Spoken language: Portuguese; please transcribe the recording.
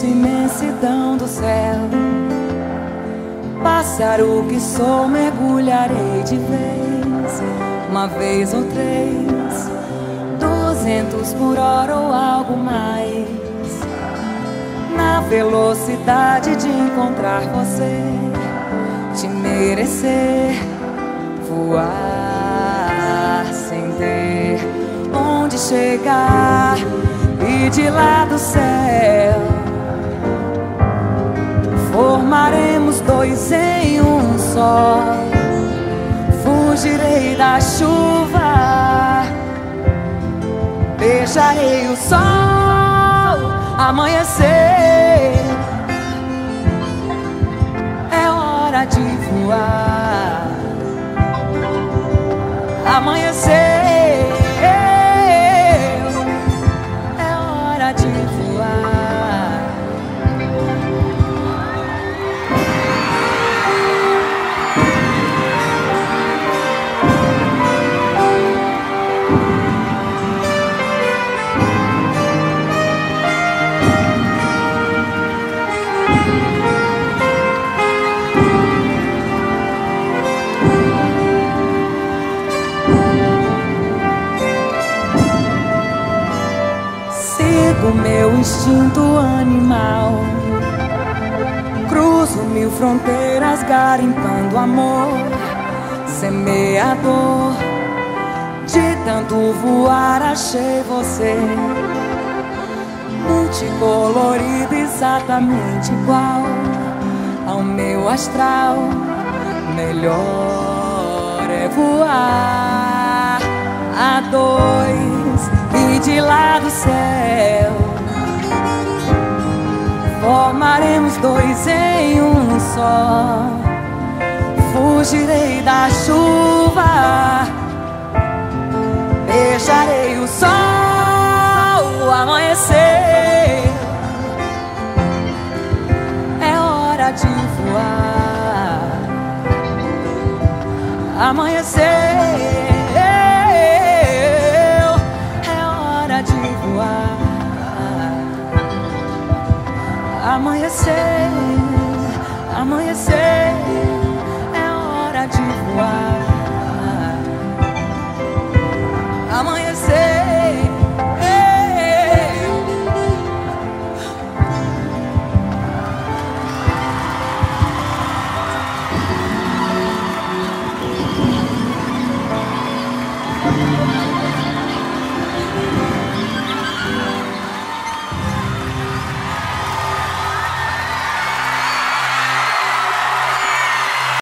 Imensidão do céu, pássaro que sou, mergulharei de vez, uma vez ou três, 200 por hora ou algo mais, na velocidade de encontrar você, te merecer, voar sem ter onde chegar, e de lá do céu formaremos dois em um só. Fugirei da chuva, beijarei o sol, amanhecer. É hora de voar, amanhecer. É hora de voar. O meu instinto animal, cruzo 1000 fronteiras garimpando amor, semeador. De tanto voar achei você, multicolorido, exatamente igual ao meu astral. Melhor é voar a dois e de lá do céu formaremos dois em um só. Fugirei da chuva, beijarei o sol, amanhecer. É hora de voar, amanhecer. Amanhecer, amanhecer, é hora de voar.